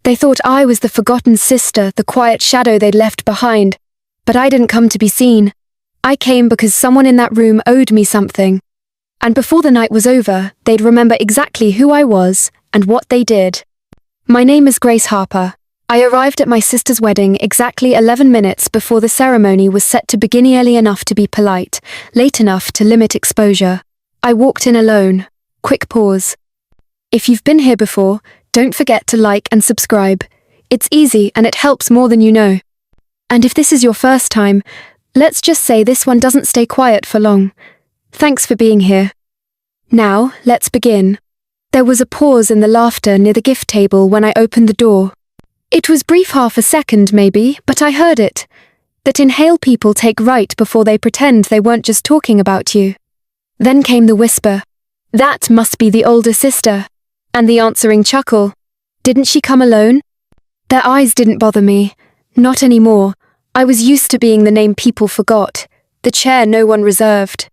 They thought I was the forgotten sister, the quiet shadow they'd left behind. But I didn't come to be seen. I came because someone in that room owed me something. And before the night was over, they'd remember exactly who I was and what they did. My name is Grace Harper. I arrived at my sister's wedding exactly 11 minutes before the ceremony was set to begin, early enough to be polite, late enough to limit exposure. I walked in alone. Quick pause. If you've been here before, don't forget to like and subscribe. It's easy and it helps more than you know. And if this is your first time, let's just say this one doesn't stay quiet for long. Thanks for being here. Now, let's begin. There was a pause in the laughter near the gift table when I opened the door. It was brief, half a second maybe, but I heard it. That inhale people take right before they pretend they weren't just talking about you. Then came the whisper. That must be the older sister. And the answering chuckle. Didn't she come alone? Their eyes didn't bother me. Not anymore. I was used to being the name people forgot, the chair no one reserved.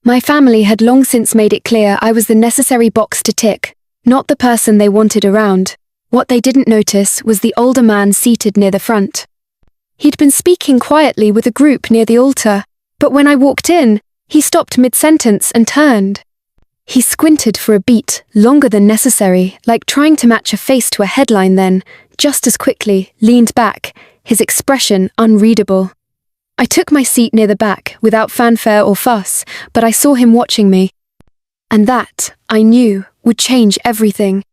My family had long since made it clear I was the necessary box to tick, not the person they wanted around. What they didn't notice was the older man seated near the front. He'd been speaking quietly with a group near the altar, but when I walked in, he stopped mid-sentence and turned. He squinted for a beat, longer than necessary, like trying to match a face to a headline, then, just as quickly, leaned back, his expression unreadable. I took my seat near the back, without fanfare or fuss, but I saw him watching me. And that, I knew, would change everything.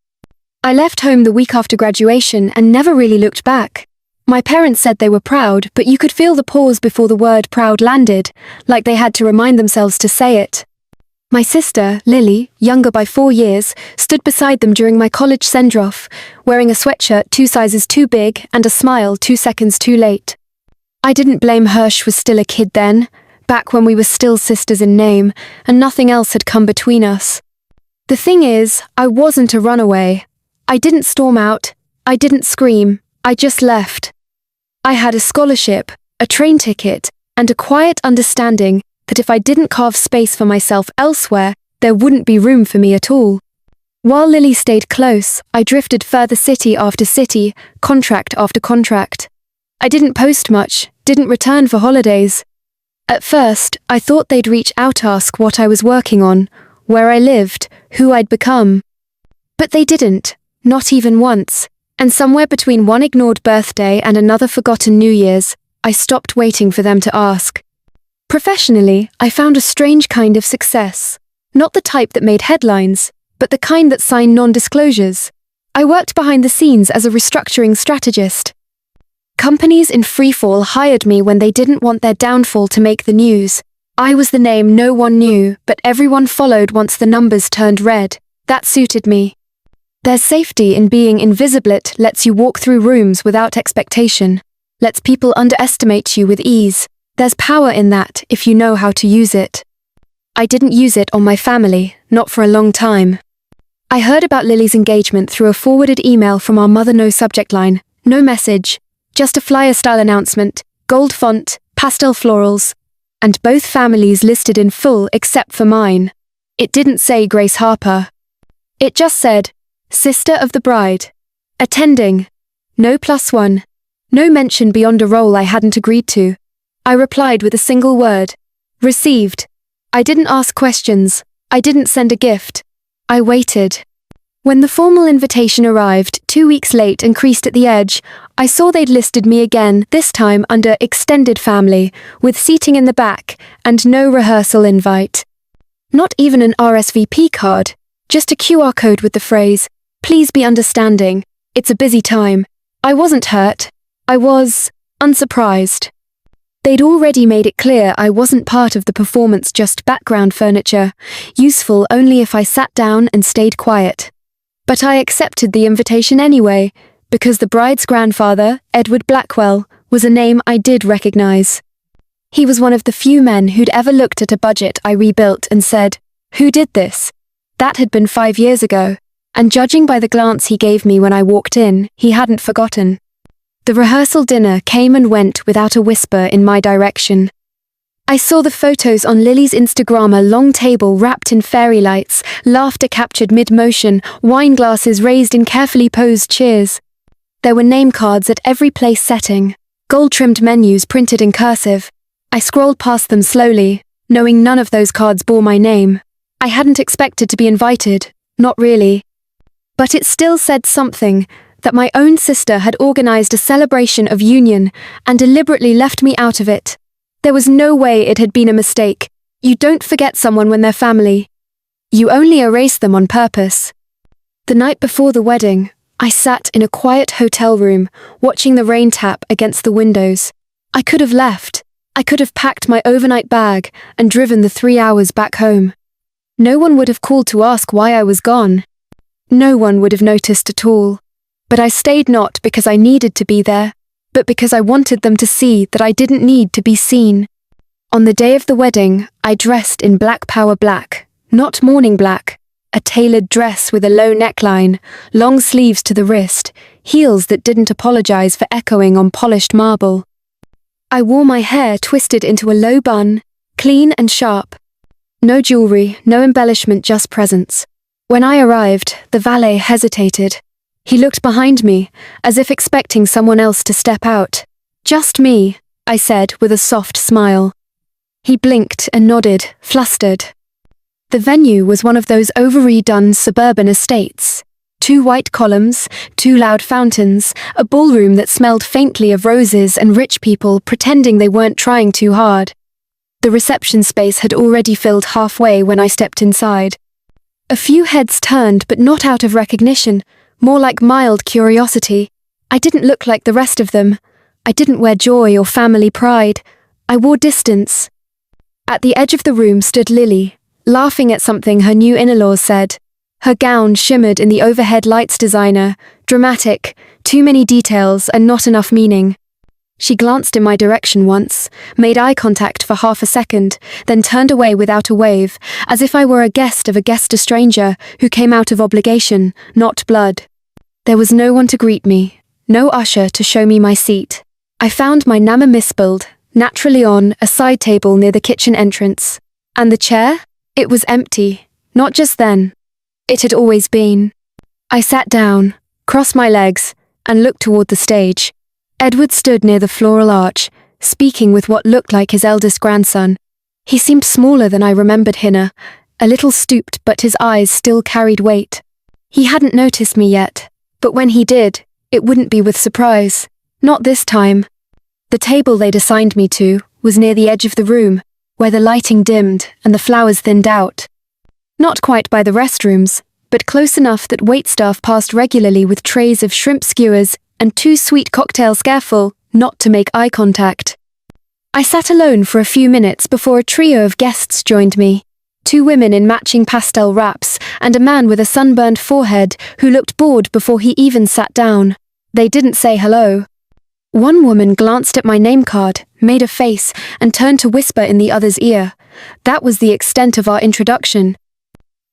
I left home the week after graduation and never really looked back. My parents said they were proud, but you could feel the pause before the word proud landed, like they had to remind themselves to say it. My sister, Lily, younger by 4 years, stood beside them during my college send-off, wearing a sweatshirt 2 sizes too big and a smile 2 seconds too late. I didn't blame her, she was still a kid then, back when we were still sisters in name, and nothing else had come between us. The thing is, I wasn't a runaway. I didn't storm out, I didn't scream, I just left. I had a scholarship, a train ticket, and a quiet understanding that if I didn't carve space for myself elsewhere, there wouldn't be room for me at all. While Lily stayed close, I drifted further, city after city, contract after contract. I didn't post much, didn't return for holidays. At first, I thought they'd reach out, ask what I was working on, where I lived, who I'd become. But they didn't, not even once, and somewhere between one ignored birthday and another forgotten New Year's, I stopped waiting for them to ask. Professionally, I found a strange kind of success. Not the type that made headlines, but the kind that signed non-disclosures. I worked behind the scenes as a restructuring strategist. Companies in freefall hired me when they didn't want their downfall to make the news. I was the name no one knew, but everyone followed once the numbers turned red. That suited me. There's safety in being invisible. It lets you walk through rooms without expectation. Lets people underestimate you with ease. There's power in that if you know how to use it. I didn't use it on my family, not for a long time. I heard about Lily's engagement through a forwarded email from our mother, no subject line, no message, just a flyer-style announcement, gold font, pastel florals, and both families listed in full except for mine. It didn't say Grace Harper. It just said, Sister of the Bride. Attending. No +1. No mention beyond a role I hadn't agreed to. I replied with a single word. Received. I didn't ask questions. I didn't send a gift. I waited. When the formal invitation arrived, 2 weeks late and creased at the edge, I saw they'd listed me again, this time under extended family, with seating in the back, and no rehearsal invite. Not even an RSVP card, just a QR code with the phrase, "Please be understanding. It's a busy time." I wasn't hurt. I was unsurprised. They'd already made it clear I wasn't part of the performance, just background furniture, useful only if I sat down and stayed quiet. But I accepted the invitation anyway, because the bride's grandfather, Edward Blackwell, was a name I did recognize. He was one of the few men who'd ever looked at a budget I rebuilt and said, "Who did this?" That had been 5 years ago, and judging by the glance he gave me when I walked in, he hadn't forgotten. The rehearsal dinner came and went without a whisper in my direction. I saw the photos on Lily's Instagram, a long table wrapped in fairy lights, laughter captured mid-motion, wine glasses raised in carefully posed cheers. There were name cards at every place setting, gold-trimmed menus printed in cursive. I scrolled past them slowly, knowing none of those cards bore my name. I hadn't expected to be invited, not really. But it still said something, that my own sister had organized a celebration of union and deliberately left me out of it. There was no way it had been a mistake. You don't forget someone when they're family. You only erase them on purpose. The night before the wedding, I sat in a quiet hotel room, watching the rain tap against the windows. I could have left. I could have packed my overnight bag and driven the 3 hours back home. No one would have called to ask why I was gone. No one would have noticed at all. But I stayed not because I needed to be there, but because I wanted them to see that I didn't need to be seen. On the day of the wedding, I dressed in black power black, not morning black, a tailored dress with a low neckline, long sleeves to the wrist, heels that didn't apologize for echoing on polished marble. I wore my hair twisted into a low bun, clean and sharp. No jewelry, no embellishment, just presents. When I arrived, the valet hesitated. He looked behind me, as if expecting someone else to step out. "Just me," I said with a soft smile. He blinked and nodded, flustered. The venue was one of those over-redone suburban estates. 2 white columns, 2 loud fountains, a ballroom that smelled faintly of roses and rich people pretending they weren't trying too hard. The reception space had already filled halfway when I stepped inside. A few heads turned, but not out of recognition, more like mild curiosity. I didn't look like the rest of them. I didn't wear joy or family pride. I wore distance. At the edge of the room stood Lily, laughing at something her new in-laws said. Her gown shimmered in the overhead lights designer, dramatic, too many details and not enough meaning. She glanced in my direction once, made eye contact for half a second, then turned away without a wave, as if I were a guest of a stranger who came out of obligation, not blood. There was no one to greet me, no usher to show me my seat. I found my Nama misspelled, naturally on a side table near the kitchen entrance. And the chair? It was empty, not just then. It had always been. I sat down, crossed my legs, and looked toward the stage. Edward stood near the floral arch, speaking with what looked like his eldest grandson. He seemed smaller than I remembered Hinna, a little stooped, but his eyes still carried weight. He hadn't noticed me yet, but when he did, it wouldn't be with surprise. Not this time. The table they'd assigned me to was near the edge of the room, where the lighting dimmed and the flowers thinned out. Not quite by the restrooms, but close enough that waitstaff passed regularly with trays of shrimp skewers and 2 sweet cocktails, careful not to make eye contact. I sat alone for a few minutes before a trio of guests joined me. 2 women in matching pastel wraps and a man with a sunburned forehead who looked bored before he even sat down. They didn't say hello. One woman glanced at my name card, made a face, and turned to whisper in the other's ear. That was the extent of our introduction.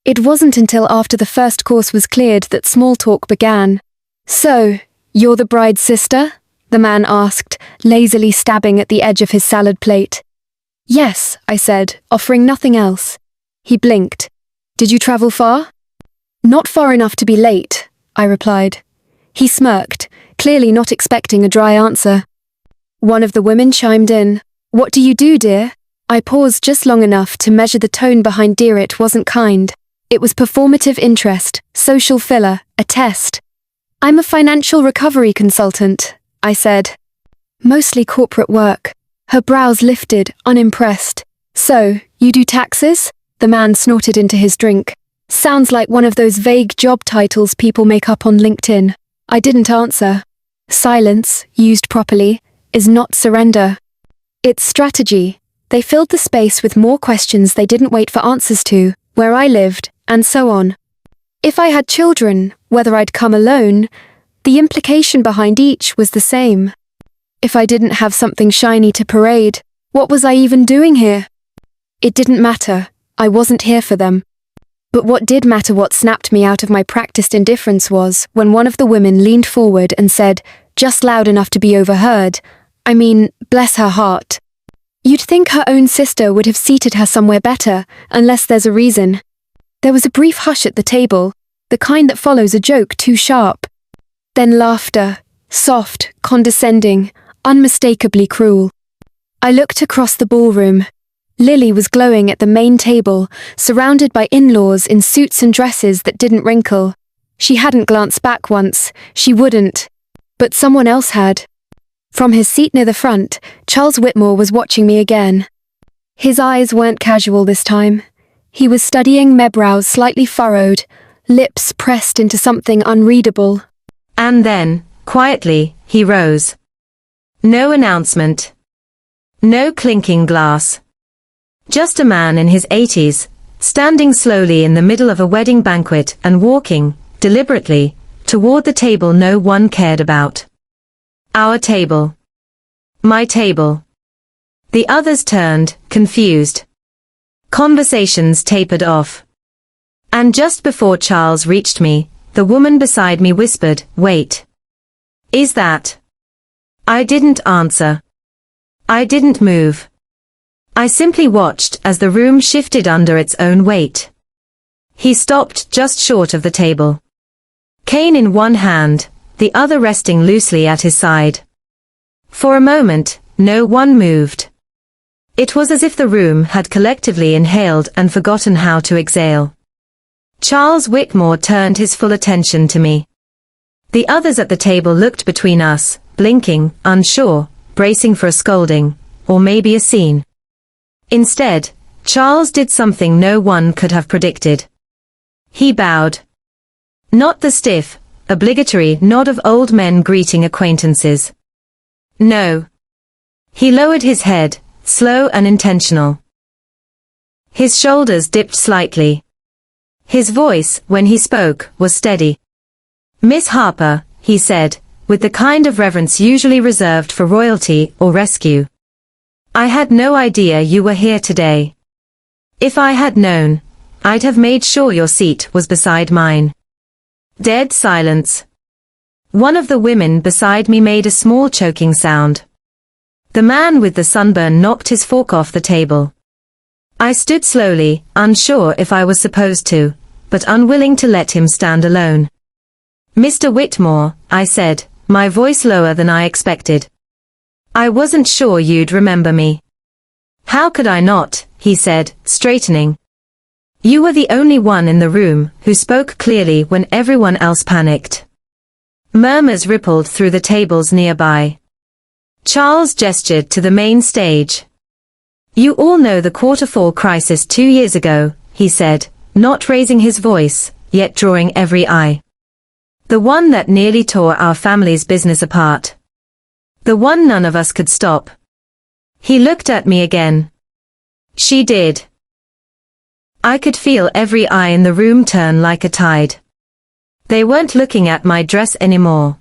It wasn't until after the first course was cleared that small talk began. "So, you're the bride's sister?" the man asked, lazily stabbing at the edge of his salad plate. "Yes," I said, offering nothing else. He blinked. "Did you travel far?" "Not far enough to be late," I replied. He smirked, clearly not expecting a dry answer. One of the women chimed in. "What do you do, dear?" I paused just long enough to measure the tone behind "dear." It wasn't kind. It was performative interest, social filler, a test. "I'm a financial recovery consultant," I said. "Mostly corporate work." Her brows lifted, unimpressed. "So, you do taxes?" The man snorted into his drink. "Sounds like one of those vague job titles people make up on LinkedIn." I didn't answer. Silence, used properly, is not surrender. It's strategy. They filled the space with more questions they didn't wait for answers to, where I lived, and so on. If I had children, whether I'd come alone, the implication behind each was the same. If I didn't have something shiny to parade, what was I even doing here? It didn't matter. I wasn't here for them. But what did matter, what snapped me out of my practiced indifference, was when one of the women leaned forward and said, just loud enough to be overheard, I mean, bless her heart. You'd think her own sister would have seated her somewhere better, unless there's a reason. There was a brief hush at the table, the kind that follows a joke too sharp. Then laughter, Soft, condescending, unmistakably cruel. I looked across the ballroom. Lily was glowing at the main table, surrounded by in-laws in suits and dresses that didn't wrinkle. She hadn't glanced back once, she wouldn't. But someone else had. From his seat near the front, Charles Whitmore was watching me again. His eyes weren't casual this time. He was studying my brows slightly furrowed, lips pressed into something unreadable. And then, quietly, he rose. No announcement. No clinking glass. Just a man in his 80s, standing slowly in the middle of a wedding banquet and walking, deliberately, toward the table no one cared about. Our table. My table. The others turned, confused. Conversations tapered off. And just before Charles reached me, the woman beside me whispered, "Wait. Is that?" I didn't answer. I didn't move. I simply watched as the room shifted under its own weight. He stopped just short of the table. Cane in one hand, the other resting loosely at his side. For a moment, no one moved. It was as if the room had collectively inhaled and forgotten how to exhale. Charles Whitmore turned his full attention to me. The others at the table looked between us, blinking, unsure, bracing for a scolding, or maybe a scene. Instead, Charles did something no one could have predicted. He bowed. Not the stiff, obligatory nod of old men greeting acquaintances. No. He lowered his head, slow and intentional. His shoulders dipped slightly. His voice, when he spoke, was steady. "Miss Harper," he said, with the kind of reverence usually reserved for royalty or rescue. "I had no idea you were here today. If I had known, I'd have made sure your seat was beside mine." Dead silence. One of the women beside me made a small choking sound. The man with the sunburn knocked his fork off the table. I stood slowly, unsure if I was supposed to, but unwilling to let him stand alone. "Mr. Whitmore," I said, my voice lower than I expected. "I wasn't sure you'd remember me." "How could I not?" he said, straightening. "You were the only one in the room who spoke clearly when everyone else panicked." Murmurs rippled through the tables nearby. Charles gestured to the main stage. "You all know the quarterfall crisis 2 years ago," he said, not raising his voice, yet drawing every eye. "The one that nearly tore our family's business apart. The one none of us could stop." He looked at me again. She did. I could feel every eye in the room turn like a tide. They weren't looking at my dress anymore.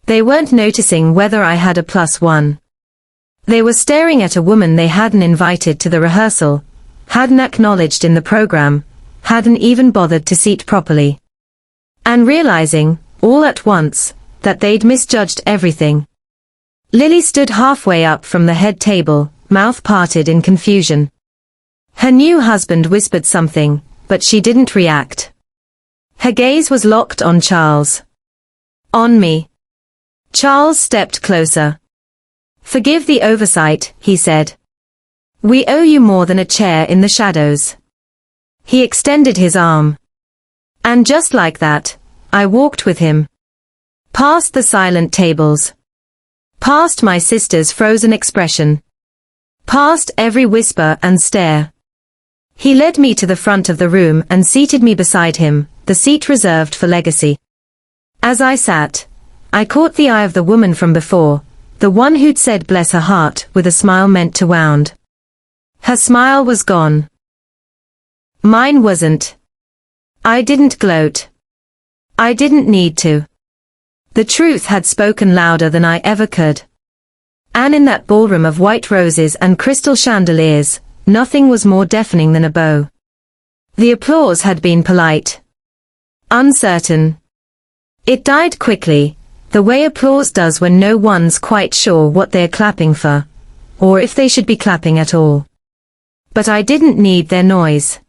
They weren't noticing whether I had a +1. They were staring at a woman they hadn't invited to the rehearsal, hadn't acknowledged in the program, hadn't even bothered to seat properly. And realizing, all at once, that they'd misjudged everything. Lily stood halfway up from the head table, mouth parted in confusion. Her new husband whispered something, but she didn't react. Her gaze was locked on Charles. On me. Charles stepped closer. "Forgive the oversight," he said. "We owe you more than a chair in the shadows." He extended his arm. And just like that, I walked with him. Past the silent tables. Past my sister's frozen expression. Past every whisper and stare. He led me to the front of the room and seated me beside him, the seat reserved for legacy. As I sat, I caught the eye of the woman from before, the one who'd said bless her heart with a smile meant to wound. Her smile was gone. Mine wasn't. I didn't gloat. I didn't need to. The truth had spoken louder than I ever could. And in that ballroom of white roses and crystal chandeliers, nothing was more deafening than a bow. The applause had been polite. Uncertain. It died quickly, the way applause does when no one's quite sure what they're clapping for, or if they should be clapping at all. But I didn't need their noise.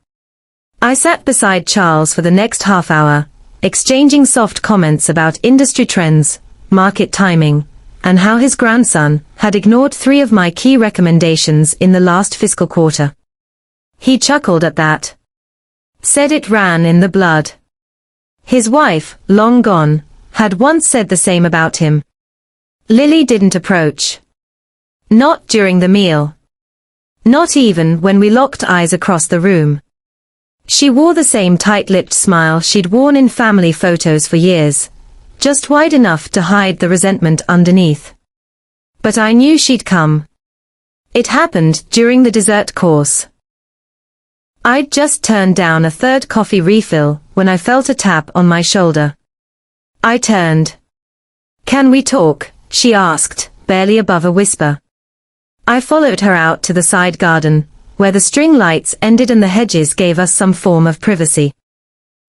I sat beside Charles for the next half hour, exchanging soft comments about industry trends, market timing, and how his grandson had ignored 3 of my key recommendations in the last fiscal quarter. He chuckled at that. Said it ran in the blood. His wife, long gone, had once said the same about him. Lily didn't approach. Not during the meal. Not even when we locked eyes across the room. She wore the same tight-lipped smile she'd worn in family photos for years, just wide enough to hide the resentment underneath. But I knew she'd come. It happened during the dessert course. I'd just turned down a 3rd coffee refill when I felt a tap on my shoulder. I turned. "Can we talk?" she asked, barely above a whisper. I followed her out to the side garden, where the string lights ended and the hedges gave us some form of privacy.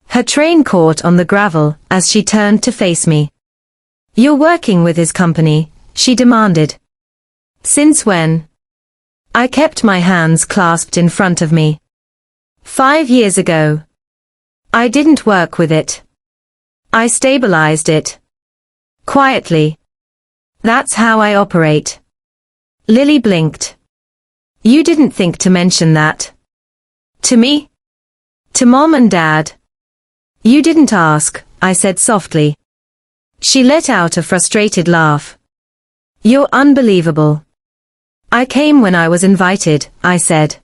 Her train caught on the gravel as she turned to face me. "You're working with his company?" she demanded. "Since when?" I kept my hands clasped in front of me. 5 years ago. I didn't work with it. I stabilized it. Quietly. That's how I operate. Lily blinked. "You didn't think to mention that." "To me?" "To Mom and Dad." "You didn't ask," I said softly. She let out a frustrated laugh. "You're unbelievable." "I came when I was invited," I said.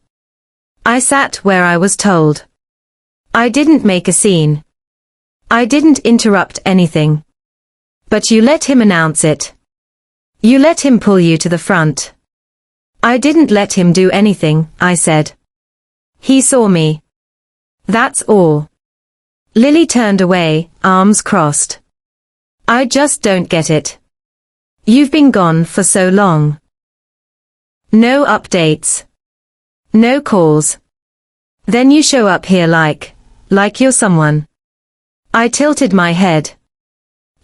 I sat where I was told. I didn't make a scene. I didn't interrupt anything. But you let him announce it. You let him pull you to the front. I didn't let him do anything, I said. He saw me. That's all. Lily turned away, arms crossed. I just don't get it. You've been gone for so long. No updates. No calls. Then you show up here like you're someone. I tilted my head.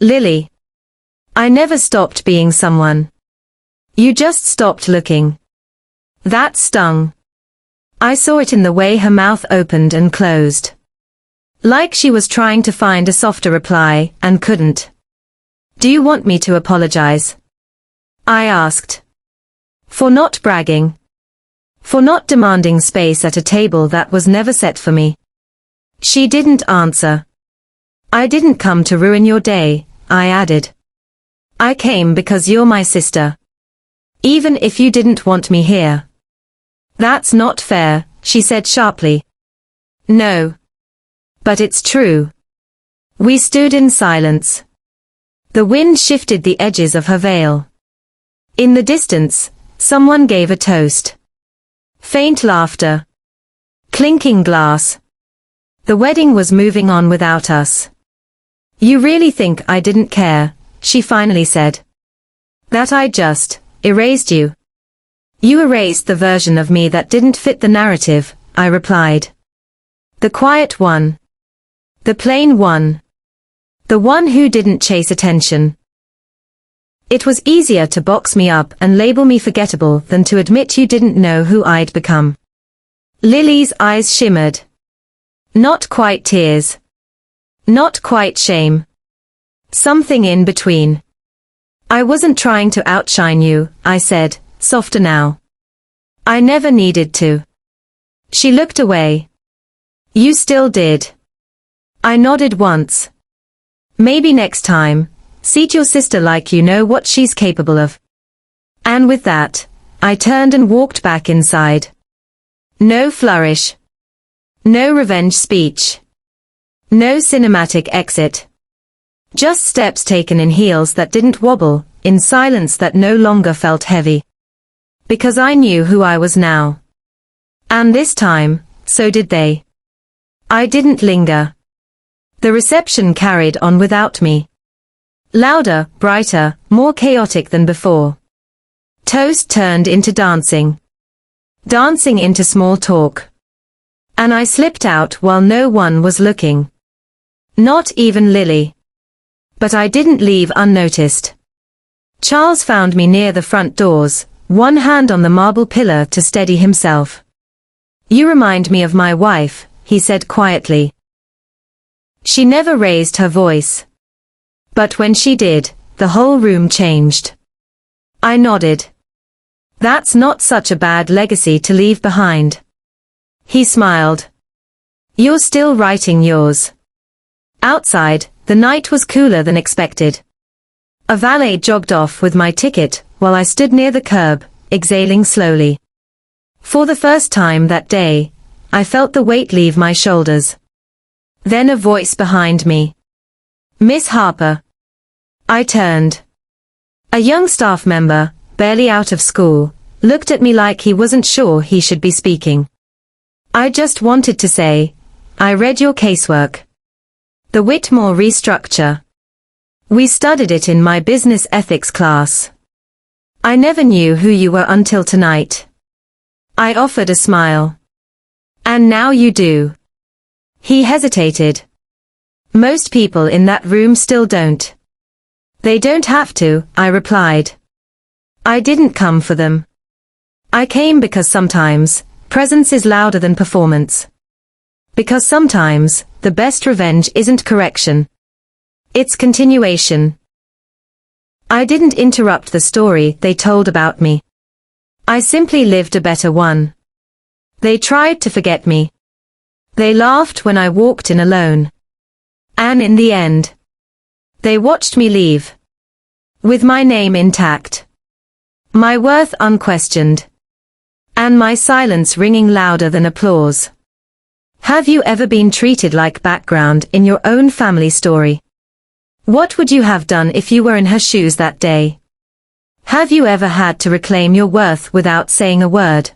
Lily. I never stopped being someone. You just stopped looking. That stung. I saw it in the way her mouth opened and closed. Like she was trying to find a softer reply, and couldn't. Do you want me to apologize? I asked. For not bragging. For not demanding space at a table that was never set for me. She didn't answer. I didn't come to ruin your day, I added. I came because you're my sister. Even if you didn't want me here. That's not fair, she said sharply. No. But it's true. We stood in silence. The wind shifted the edges of her veil. In the distance, someone gave a toast. Faint laughter. Clinking glass. The wedding was moving on without us. You really think I didn't care, she finally said. That I just erased you. You erased the version of me that didn't fit the narrative, I replied. The quiet one. The plain one. The one who didn't chase attention. It was easier to box me up and label me forgettable than to admit you didn't know who I'd become. Lily's eyes shimmered. Not quite tears. Not quite shame. Something in between. I wasn't trying to outshine you, I said, softer now. I never needed to. She looked away. You still did. I nodded once. Maybe next time, seat your sister like you know what she's capable of. And with that, I turned and walked back inside. No flourish. No revenge speech. No cinematic exit. Just steps taken in heels that didn't wobble, in silence that no longer felt heavy. Because I knew who I was now. And this time, so did they. I didn't linger. The reception carried on without me. Louder, brighter, more chaotic than before. Toast turned into dancing. Dancing into small talk. And I slipped out while no one was looking. Not even Lily. But I didn't leave unnoticed. Charles found me near the front doors, one hand on the marble pillar to steady himself. You remind me of my wife, he said quietly. She never raised her voice. But when she did, the whole room changed. I nodded. That's not such a bad legacy to leave behind. He smiled. You're still writing yours. Outside, the night was cooler than expected. A valet jogged off with my ticket while I stood near the curb, exhaling slowly. For the first time that day, I felt the weight leave my shoulders. Then a voice behind me. Miss Harper. I turned. A young staff member, barely out of school, looked at me like he wasn't sure he should be speaking. I just wanted to say, I read your casework. The Whitmore restructure. We studied it in my business ethics class. I never knew who you were until tonight. I offered a smile. And now you do. He hesitated. Most people in that room still don't. They don't have to, I replied. I didn't come for them. I came because sometimes, presence is louder than performance. Because sometimes, the best revenge isn't correction. It's continuation. I didn't interrupt the story they told about me. I simply lived a better one. They tried to forget me. They laughed when I walked in alone. And in the end, they watched me leave. With my name intact. My worth unquestioned. And my silence ringing louder than applause. Have you ever been treated like background in your own family story? What would you have done if you were in her shoes that day? Have you ever had to reclaim your worth without saying a word?